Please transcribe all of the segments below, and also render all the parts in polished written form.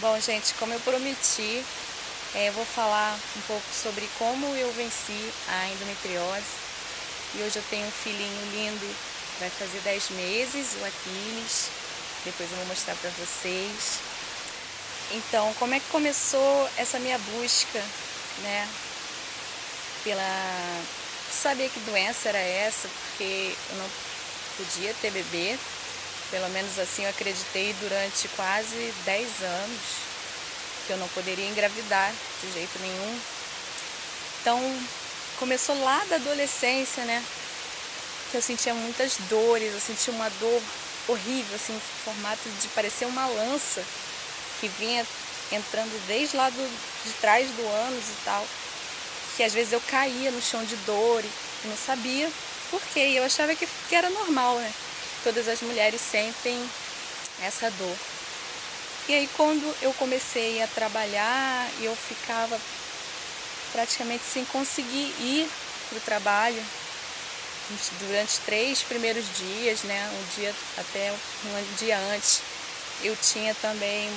Bom, gente, como eu prometi, eu vou falar um pouco sobre como eu venci a endometriose. E hoje eu tenho um filhinho lindo, vai fazer 10 meses, o Aquiles. Depois eu vou mostrar para vocês. Então, como é que começou essa minha busca, né? Pela saber que doença era essa, porque eu não podia ter bebê. Pelo menos assim eu acreditei durante quase 10 anos que eu não poderia engravidar de jeito nenhum. Então começou lá da adolescência, né? Que eu sentia muitas dores, eu sentia uma dor horrível, assim, em formato de parecer uma lança que vinha entrando desde lá de trás do ânus e tal. Que às vezes eu caía no chão de dor e não sabia por quê. E eu achava que era normal, né? Todas as mulheres sentem essa dor. E aí quando eu comecei a trabalhar, eu ficava praticamente sem conseguir ir para o trabalho durante 3 primeiros dias, né? Um dia até um dia antes. Eu tinha também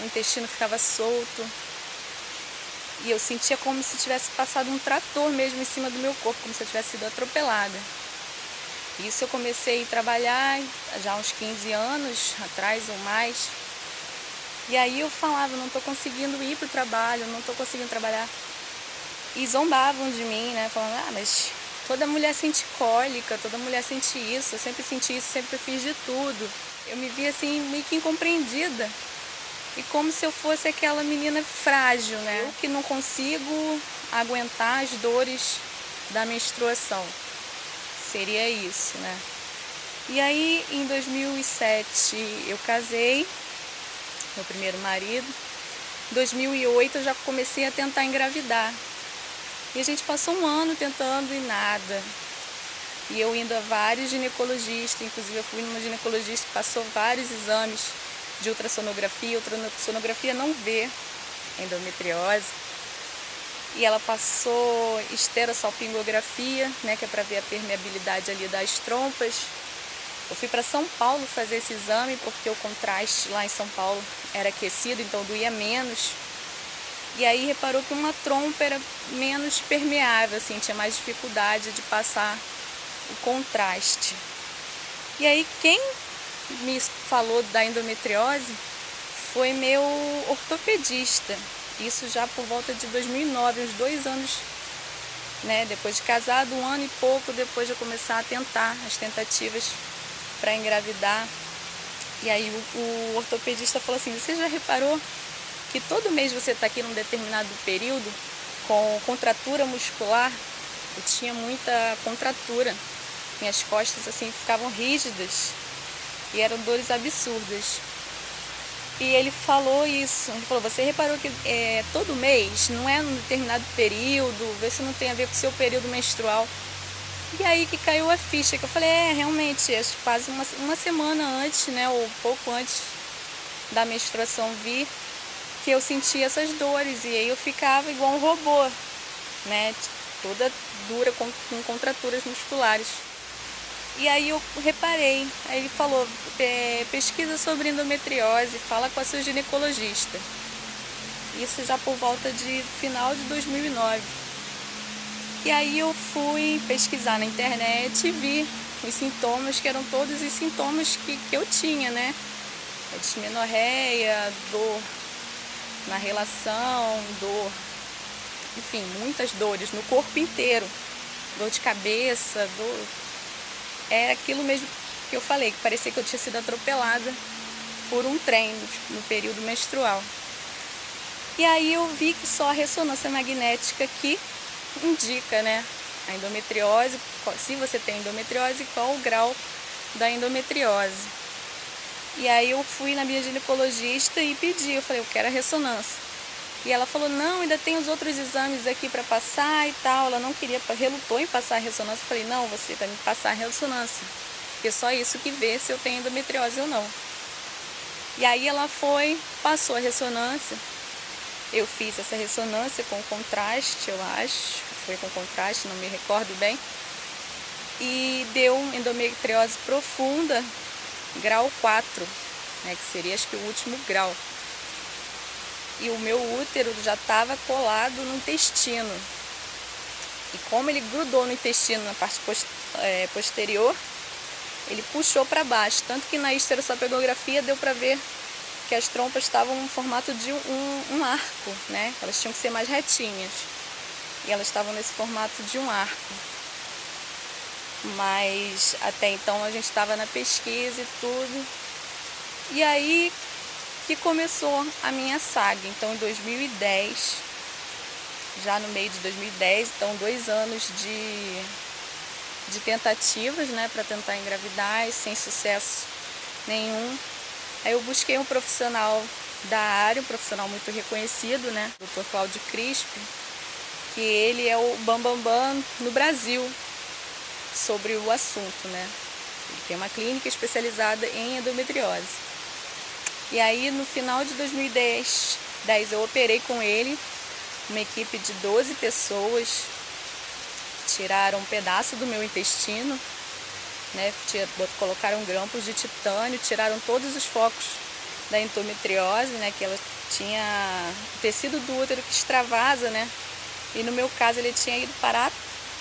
o intestino ficava solto. E eu sentia como se tivesse passado um trator mesmo em cima do meu corpo, como se eu tivesse sido atropelada. Isso eu comecei a trabalhar já há uns 15 anos atrás ou mais. E aí eu falava, não estou conseguindo ir para o trabalho, não estou conseguindo trabalhar. E zombavam de mim, né? Falando, mas toda mulher sente cólica, toda mulher sente isso, eu sempre senti isso, sempre fiz de tudo. Eu me via assim, meio que incompreendida. E como se eu fosse aquela menina frágil, né? Eu que não consigo aguentar as dores da menstruação. Seria isso, né? E aí, em 2007, eu casei, meu primeiro marido. Em 2008, eu já comecei a tentar engravidar. E a gente passou um ano tentando e nada. E eu indo a vários ginecologistas, inclusive eu fui numa ginecologista que passou vários exames de ultrassonografia. Ultrassonografia não vê endometriose. E ela passou esterossalpingografia, né, que é para ver a permeabilidade ali das trompas. Eu fui para São Paulo fazer esse exame porque o contraste lá em São Paulo era aquecido, então doía menos. E aí reparou que uma trompa era menos permeável, assim, tinha mais dificuldade de passar o contraste. E aí quem me falou da endometriose foi meu ortopedista. Isso já por volta de 2009, uns 2 anos, né? Depois de casado, 1 ano e pouco depois de eu começar a tentar as tentativas para engravidar. E aí o ortopedista falou assim, você já reparou que todo mês você está aqui num determinado período com contratura muscular? Eu tinha muita contratura, minhas costas assim ficavam rígidas e eram dores absurdas. E ele falou isso, ele falou, você reparou que todo mês, não é num determinado período, vê se não tem a ver com o seu período menstrual. E aí que caiu a ficha, que eu falei, realmente, quase uma semana antes, né, ou pouco antes da menstruação vir, que eu sentia essas dores, e aí eu ficava igual um robô, né, toda dura, com contraturas musculares. E aí eu reparei, aí ele falou, pesquisa sobre endometriose, fala com a sua ginecologista. Isso já por volta de final de 2009. E aí eu fui pesquisar na internet e vi os sintomas, que eram todos os sintomas que eu tinha, né? A dismenorreia, dor na relação, dor, enfim, muitas dores no corpo inteiro. Dor de cabeça, dor... É aquilo mesmo que eu falei, que parecia que eu tinha sido atropelada por um trem no período menstrual. E aí eu vi que só a ressonância magnética que indica, né, a endometriose, se você tem endometriose, qual o grau da endometriose. E aí eu fui na minha ginecologista e pedi, eu falei, eu quero a ressonância. E ela falou, não, ainda tem os outros exames aqui para passar e tal. Ela não queria, relutou em passar a ressonância. Eu falei, não, você vai me passar a ressonância, porque só isso que vê se eu tenho endometriose ou não. E aí ela foi, passou a ressonância. Eu fiz essa ressonância com contraste, eu acho, foi com contraste, não me recordo bem. E deu endometriose profunda, grau 4, né, que seria acho que o último grau. e o meu útero já estava colado no intestino. E como ele grudou no intestino, na parte posterior, ele puxou para baixo. Tanto que na histerossapelografia deu para ver que as trompas estavam no formato de um arco, né? Elas tinham que ser mais retinhas. E elas estavam nesse formato de um arco. Mas até então a gente estava na pesquisa e tudo. E aí que começou a minha saga. Então em 2010, já no meio de 2010, então 2 anos de tentativas, né, para tentar engravidar e sem sucesso nenhum. Aí eu busquei um profissional da área, um profissional muito reconhecido, né, o Dr. Cláudio Crispi, que ele é o bambambam no Brasil sobre o assunto, né. Ele tem uma clínica especializada em endometriose. E aí no final de 2010 eu operei com ele, uma equipe de 12 pessoas, tiraram um pedaço do meu intestino, né, colocaram grampos de titânio, tiraram todos os focos da endometriose, né, que ela tinha o tecido do útero que extravasa, né, e no meu caso ele tinha ido parar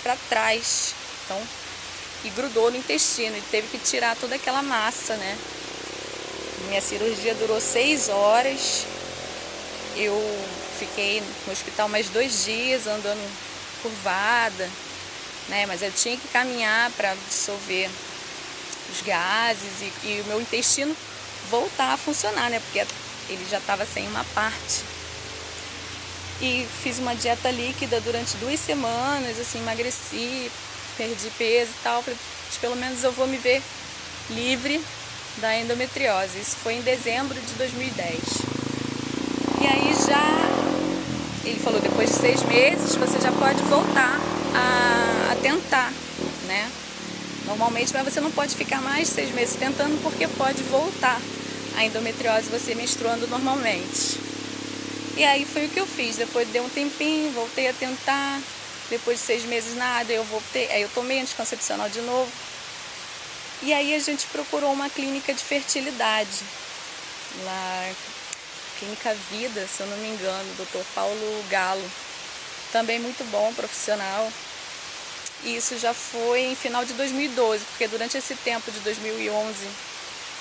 para trás, então, e grudou no intestino, e teve que tirar toda aquela massa, né. Minha cirurgia durou 6 horas, eu fiquei no hospital mais 2 dias andando curvada, né? Mas eu tinha que caminhar para absorver os gases e o meu intestino voltar a funcionar, né? Porque ele já estava sem uma parte. E fiz uma dieta líquida durante 2 semanas, assim, emagreci, perdi peso e tal. Falei, pelo menos eu vou me ver livre da endometriose. Isso foi em dezembro de 2010. E aí ele falou, depois de 6 meses você já pode voltar a tentar, né? Normalmente, mas você não pode ficar mais de 6 meses tentando, porque pode voltar a endometriose você menstruando normalmente. E aí foi o que eu fiz. Depois deu um tempinho, voltei a tentar. Depois de 6 meses nada, eu voltei. Aí eu tomei anticoncepcional de novo. E aí a gente procurou uma clínica de fertilidade, lá, Clínica Vida, se eu não me engano, Dr. Paulo Galo, também muito bom, profissional. E isso já foi em final de 2012, porque durante esse tempo de 2011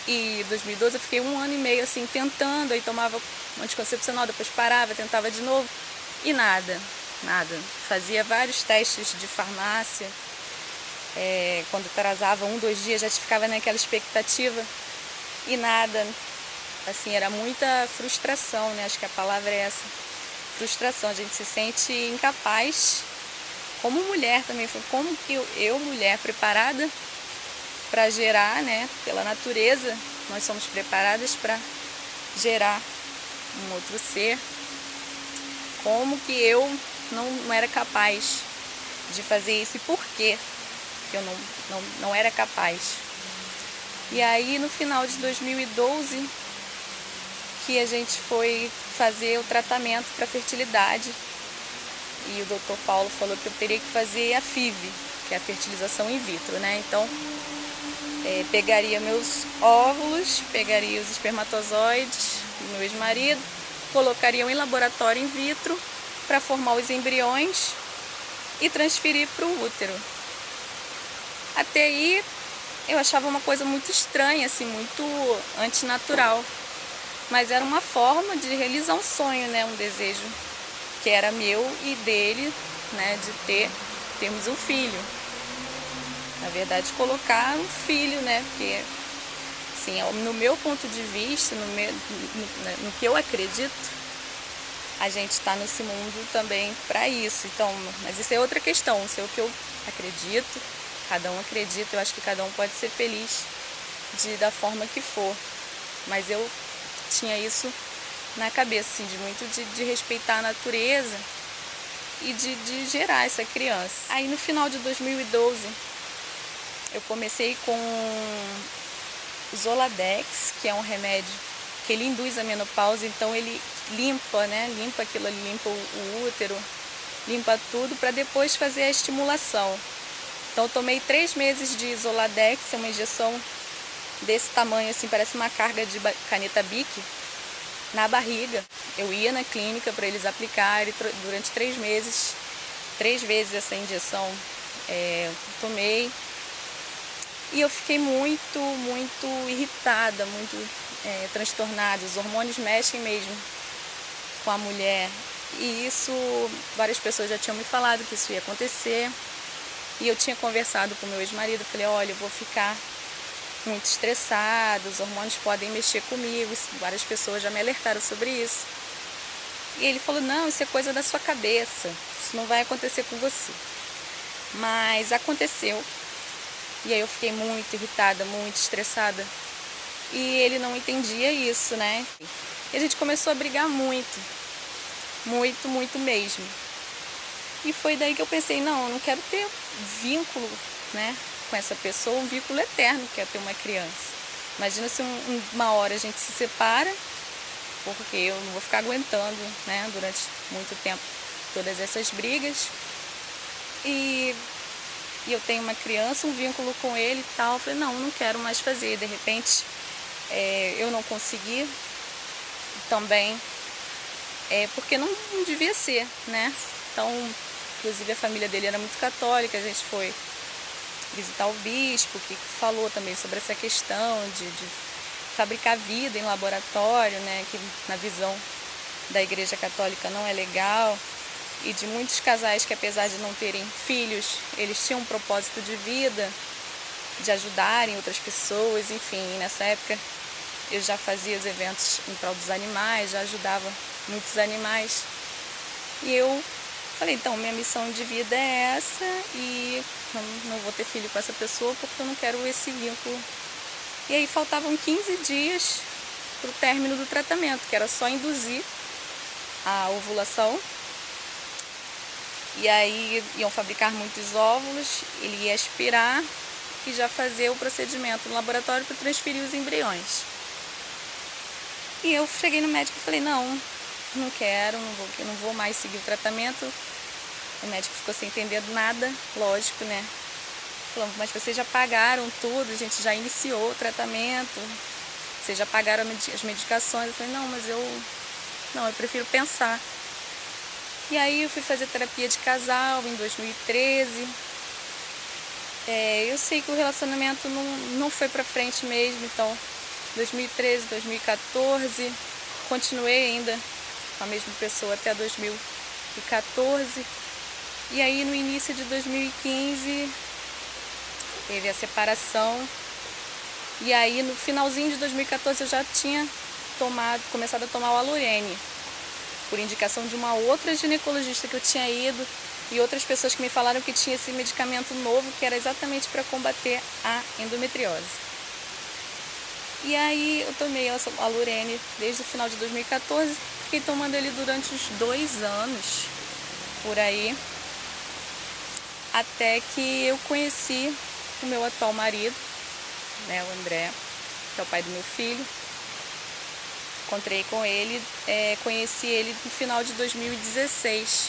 e 2012 eu fiquei 1 ano e meio assim tentando, aí tomava anticoncepcional, depois parava, tentava de novo e nada. Fazia vários testes de farmácia. Quando atrasava 1, 2 dias já ficava naquela expectativa e nada, assim, era muita frustração, né? Acho que a palavra é essa, frustração. A gente se sente incapaz, como mulher também, como que eu mulher preparada para gerar, né? Pela natureza, nós somos preparadas para gerar um outro ser, como que eu não era capaz de fazer isso e por quê? Que eu não era capaz. E aí no final de 2012 que a gente foi fazer o tratamento para fertilidade e o Dr. Paulo falou que eu teria que fazer a FIV, que é a fertilização in vitro, né? Então pegaria meus óvulos, pegaria os espermatozoides do meu ex-marido, colocariam em laboratório in vitro para formar os embriões e transferir para o útero. Até aí eu achava uma coisa muito estranha, assim, muito antinatural. Mas era uma forma de realizar um sonho, né? Um desejo que era meu e dele, né? De termos um filho. Na verdade, colocar um filho, né? Porque, assim, no meu ponto de vista, no que eu acredito, a gente está nesse mundo também para isso. Então, mas isso é outra questão, isso é o que eu acredito. Cada um acredita, eu acho que cada um pode ser feliz da forma que for. Mas eu tinha isso na cabeça, assim, de respeitar a natureza e de gerar essa criança. Aí no final de 2012, eu comecei com o Zoladex, que é um remédio que ele induz a menopausa, então ele limpa, né? Limpa aquilo ali, limpa o útero, limpa tudo, para depois fazer a estimulação. Então eu tomei 3 meses de Zoladex, é uma injeção desse tamanho, assim, parece uma carga de caneta Bic, na barriga. Eu ia na clínica para eles aplicarem durante 3 meses. 3 vezes essa injeção tomei. E eu fiquei muito irritada, muito transtornada. Os hormônios mexem mesmo com a mulher. E isso, várias pessoas já tinham me falado que isso ia acontecer. E eu tinha conversado com meu ex-marido, falei, olha, eu vou ficar muito estressada, os hormônios podem mexer comigo. Várias pessoas já me alertaram sobre isso. E ele falou, não, isso é coisa da sua cabeça, isso não vai acontecer com você. Mas aconteceu. E aí eu fiquei muito irritada, muito estressada. E ele não entendia isso, né? E a gente começou a brigar muito mesmo. E foi daí que eu pensei, não, eu não quero ter vínculo, né, com essa pessoa, um vínculo eterno que é ter uma criança. Imagina se uma hora a gente se separa, porque eu não vou ficar aguentando, né, durante muito tempo todas essas brigas. E eu tenho uma criança, um vínculo com ele e tal. Eu falei, não quero mais fazer. De repente, eu não consegui também, porque não devia ser, né? Então, inclusive a família dele era muito católica, a gente foi visitar o bispo, que falou também sobre essa questão de fabricar vida em laboratório, né? Que na visão da Igreja Católica não é legal. E de muitos casais que, apesar de não terem filhos, eles tinham um propósito de vida, de ajudarem outras pessoas, enfim. Nessa época eu já fazia os eventos em prol dos animais, já ajudava muitos animais. E eu falei, então, minha missão de vida é essa e não vou ter filho com essa pessoa porque eu não quero esse vínculo. E aí faltavam 15 dias para o término do tratamento, que era só induzir a ovulação. E aí iam fabricar muitos óvulos, ele ia aspirar e já fazer o procedimento no laboratório para transferir os embriões. E eu cheguei no médico e falei, não quero, não vou mais seguir o tratamento. O médico ficou sem entender nada, lógico, né? Falou, mas vocês já pagaram tudo, a gente já iniciou o tratamento, vocês já pagaram as medicações. Eu falei, não, mas eu prefiro pensar. E aí eu fui fazer terapia de casal em 2013. Eu sei que o relacionamento não foi pra frente mesmo, então 2013, 2014, continuei ainda com a mesma pessoa até 2014. E aí no início de 2015 teve a separação. E aí no finalzinho de 2014 eu já tinha começado a tomar o Alurene, por indicação de uma outra ginecologista que eu tinha ido e outras pessoas que me falaram que tinha esse medicamento novo que era exatamente para combater a endometriose. E aí eu tomei o Alurene desde o final de 2014, fiquei tomando ele durante uns 2 anos, por aí, até que eu conheci o meu atual marido, né, o André, que é o pai do meu filho. Encontrei com ele, conheci ele no final de 2016.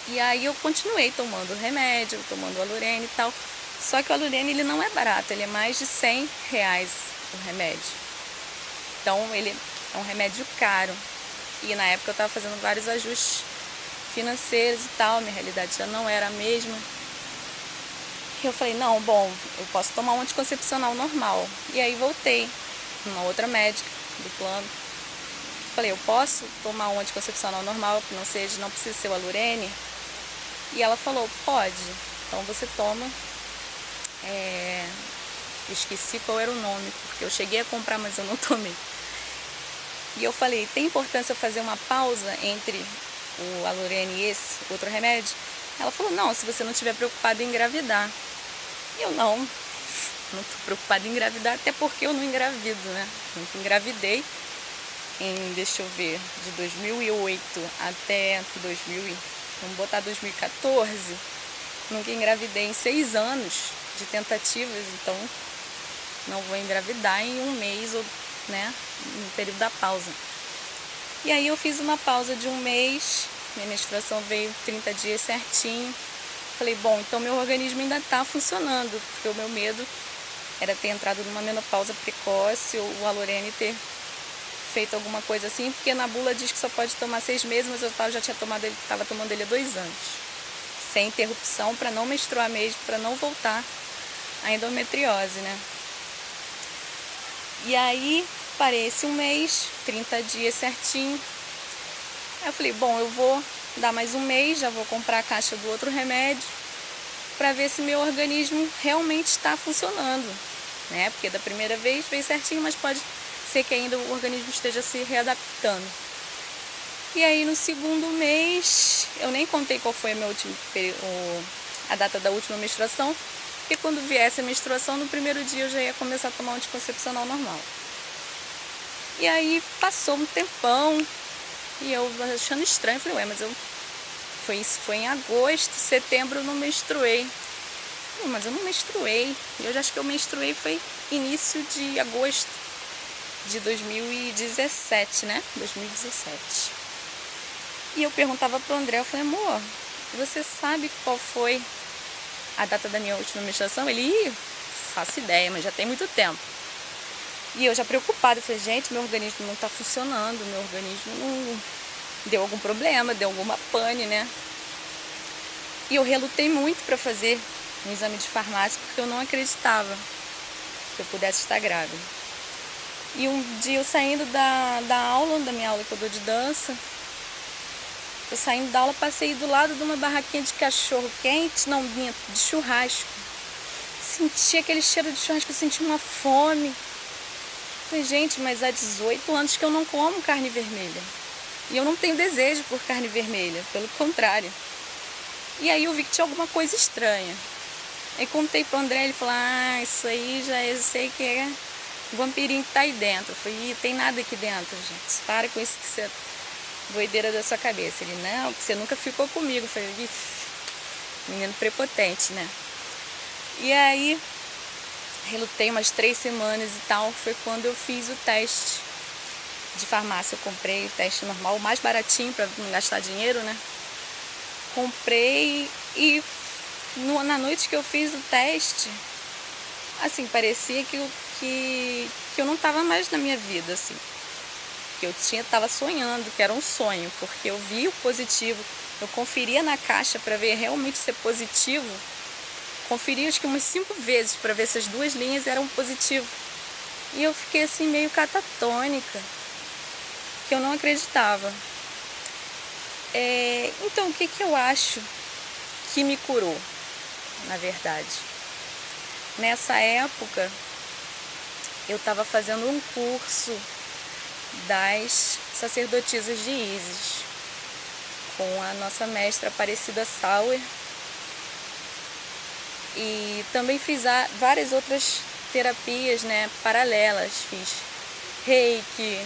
E aí eu continuei tomando remédio, tomando o Alurene e tal. Só que o Alurene ele não é barato, ele é mais de R$100 o remédio. Então ele é um remédio caro. E na época eu estava fazendo vários ajustes financeiros e tal, minha realidade já não era a mesma. E eu falei, não, bom, eu posso tomar um anticoncepcional normal. E aí voltei numa outra médica do plano. Falei, eu posso tomar um anticoncepcional normal, que não precisa ser o Alurene? E ela falou, pode. Então você toma. Eu esqueci qual era o nome, porque eu cheguei a comprar, mas eu não tomei. E eu falei, tem importância eu fazer uma pausa entre o Alurene e esse outro remédio? Ela falou, não, se você não estiver preocupada em engravidar. E eu não estou preocupada em engravidar, até porque eu não engravido, né? Nunca engravidei deixa eu ver, de 2008 até vamos botar 2014, nunca engravidei em 6 anos de tentativas, então não vou engravidar em 1 mês, ou, né, no período da pausa. E aí eu fiz uma pausa de 1 mês, minha menstruação veio 30 dias certinho. Falei, bom, então meu organismo ainda está funcionando, porque o meu medo era ter entrado numa menopausa precoce, ou o Alurene ter feito alguma coisa assim, porque na bula diz que só pode tomar 6 meses, mas eu já tinha tomado ele, estava tomando ele há 2 anos. Sem interrupção, para não menstruar mesmo, para não voltar a endometriose, né? E aí, parei esse um mês, 30 dias certinho. Aí eu falei, bom, eu vou dar mais um mês, já vou comprar a caixa do outro remédio, para ver se meu organismo realmente está funcionando, né? Porque da primeira vez veio certinho, mas pode ser que ainda o organismo esteja se readaptando. E aí no segundo mês, eu nem contei qual foi a data da última menstruação, porque quando viesse a menstruação, no primeiro dia eu já ia começar a tomar um anticoncepcional normal. E aí passou um tempão, e eu achando estranho, falei, ué, mas isso foi em agosto, setembro eu não menstruei. Mas eu não menstruei, eu já acho que eu menstruei foi início de agosto de 2017, né? 2017. E eu perguntava pro André, eu falei, amor, você sabe qual foi a data da minha última menstruação? Ele, faço ideia, mas já tem muito tempo. E eu já preocupada, eu falei, gente, meu organismo não tá funcionando, meu organismo não deu algum problema, deu alguma pane, né? E eu relutei muito para fazer um exame de farmácia, porque eu não acreditava que eu pudesse estar grávida. E um dia eu saindo da minha aula que eu dou de dança, eu saindo da aula, passei do lado de uma barraquinha de cachorro quente, não, vinha de churrasco. Senti aquele cheiro de churrasco, eu senti uma fome. Falei, gente, mas há 18 anos que eu não como carne vermelha. E eu não tenho desejo por carne vermelha, pelo contrário. E aí eu vi que tinha alguma coisa estranha. Aí contei pro André, ele falou, isso aí eu sei que é o vampirinho que tá aí dentro. Eu falei, tem nada aqui dentro, gente. Para com isso que você... doideira da sua cabeça. Ele, não, você nunca ficou comigo. Eu falei, menino prepotente, né? E aí, relutei umas 3 semanas e tal, foi quando eu fiz o teste de farmácia. Eu comprei o teste normal, o mais baratinho, para não gastar dinheiro, né? Comprei e na noite que eu fiz o teste, assim, parecia que eu não estava mais na minha vida, assim. Que eu estava sonhando, que era um sonho, porque eu vi o positivo, eu conferia na caixa para ver realmente ser positivo, conferi acho que umas 5 vezes para ver se as 2 linhas eram positivo. E eu fiquei assim meio catatônica, que eu não acreditava. Então, o que eu acho que me curou, na verdade? Nessa época, eu estava fazendo um curso das sacerdotisas de Isis, com a nossa mestra Aparecida Sauer, e também fiz várias outras terapias, né, paralelas. Fiz Reiki,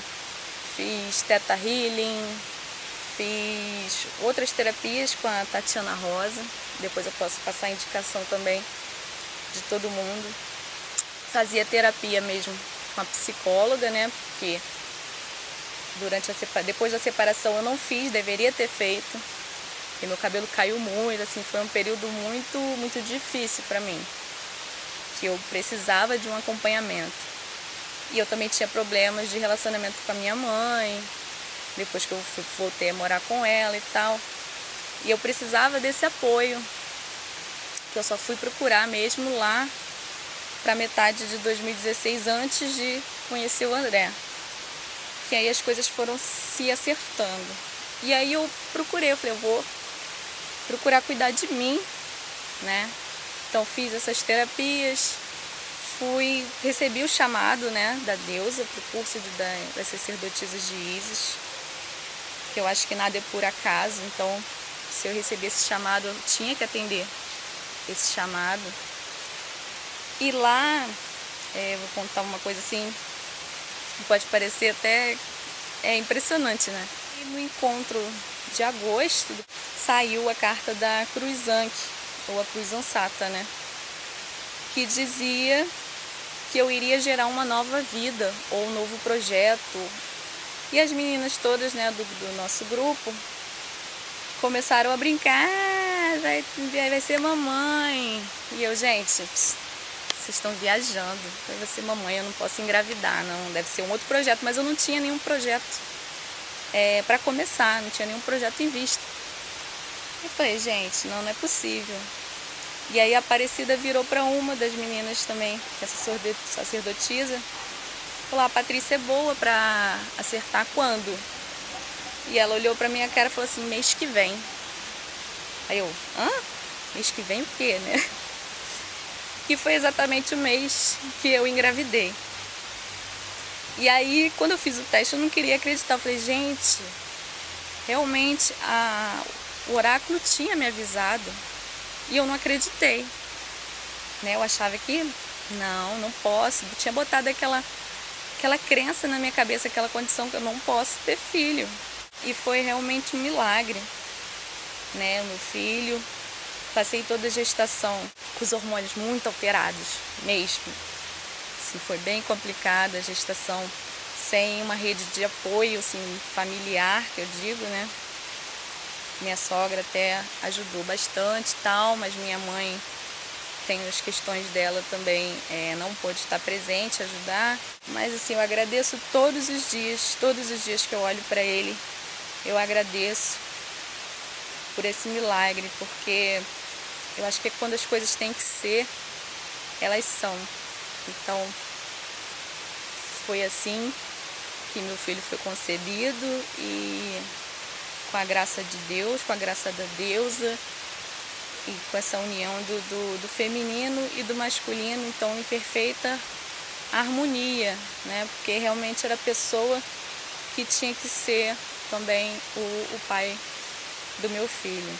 fiz Theta Healing, fiz outras terapias com a Tatiana Rosa. Depois eu posso passar a indicação também de todo mundo. Fazia terapia mesmo com a psicóloga, né, porque depois da separação eu não fiz, deveria ter feito, e meu cabelo caiu muito, assim, foi um período muito, muito difícil para mim, que eu precisava de um acompanhamento. E eu também tinha problemas de relacionamento com a minha mãe, depois que eu voltei a morar com ela e tal, e eu precisava desse apoio, que eu só fui procurar mesmo lá para metade de 2016, antes de conhecer o André. Que aí as coisas foram se acertando. E aí eu procurei, eu falei, eu vou procurar cuidar de mim, né? Então fiz essas terapias, recebi o chamado, né, da deusa para o curso das sacerdotisas de Isis, que eu acho que nada é por acaso, então se eu recebi esse chamado, eu tinha que atender esse chamado. E lá, vou contar uma coisa assim, pode parecer até impressionante, né? E no encontro de agosto saiu a carta da Cruz Ankh, ou a Cruz Ansata, né? Que dizia que eu iria gerar uma nova vida ou um novo projeto. E as meninas todas, né, do nosso grupo começaram a brincar, vai ser mamãe. E eu, gente, vocês estão viajando. Eu falei assim, mamãe, eu não posso engravidar, não, deve ser um outro projeto. Mas eu não tinha nenhum projeto para começar, não tinha nenhum projeto em vista. Eu falei, gente, não é possível. E aí a Aparecida virou para uma das meninas também, que é sacerdotisa, falou, a Patrícia é boa para acertar quando? E ela olhou para minha cara e falou assim, mês que vem. Aí eu, hã? Mês que vem o quê, né? Que foi exatamente o mês que eu engravidei. E aí, quando eu fiz o teste, eu não queria acreditar. Eu falei, gente, realmente o oráculo tinha me avisado e eu não acreditei. Né? Eu achava que não posso. Eu tinha botado aquela crença na minha cabeça, aquela condição que eu não posso ter filho. E foi realmente um milagre. Né? O meu filho, passei toda a gestação com os hormônios muito alterados, mesmo. Assim, foi bem complicada a gestação, sem uma rede de apoio assim, familiar, que eu digo, né? Minha sogra até ajudou bastante e tal, mas minha mãe tem as questões dela também, não pôde estar presente, ajudar. Mas assim, eu agradeço todos os dias que eu olho para ele, eu agradeço por esse milagre, porque eu acho que quando as coisas têm que ser, elas são. Então, foi assim que meu filho foi concebido e com a graça de Deus, com a graça da deusa e com essa união do feminino e do masculino, então em perfeita harmonia, né? Porque realmente era a pessoa que tinha que ser também o pai do meu filho.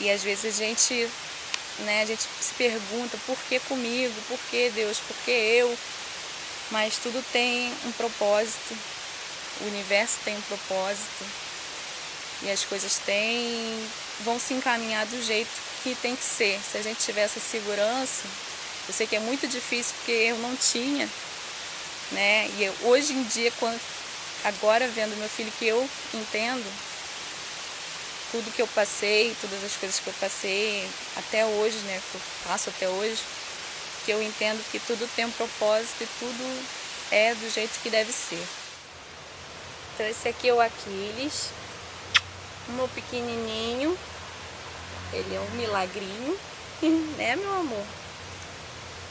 E às vezes a gente se pergunta, por que comigo? Por que Deus? Por que eu? Mas tudo tem um propósito, o universo tem um propósito e as coisas vão se encaminhar do jeito que tem que ser. Se a gente tiver essa segurança, eu sei que é muito difícil porque eu não tinha, né? E hoje em dia, agora vendo meu filho, que eu entendo tudo que eu passei, todas as coisas que eu passei até hoje, né, que eu passo até hoje, que eu entendo que tudo tem um propósito e tudo é do jeito que deve ser. Então esse aqui é o Aquiles, o meu pequenininho, ele é um milagrinho, né, meu amor?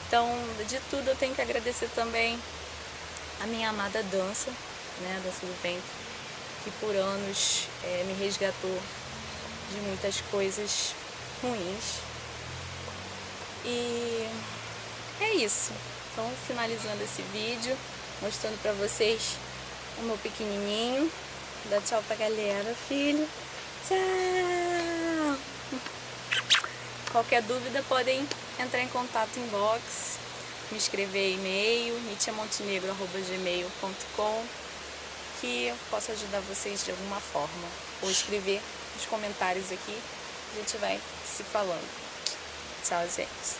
Então, de tudo eu tenho que agradecer também a minha amada dança, né, a dança do ventre, que por anos me resgatou de muitas coisas ruins. E é isso. Então, finalizando esse vídeo, mostrando pra vocês o meu pequenininho. Dá tchau pra galera, filho. Tchau! Qualquer dúvida podem entrar em contato em inbox, me escrever e-mail, nitiamontenegro@gmail.com, que eu posso ajudar vocês de alguma forma. Ou escrever nos comentários aqui, a gente vai se falando. Tchau, gente.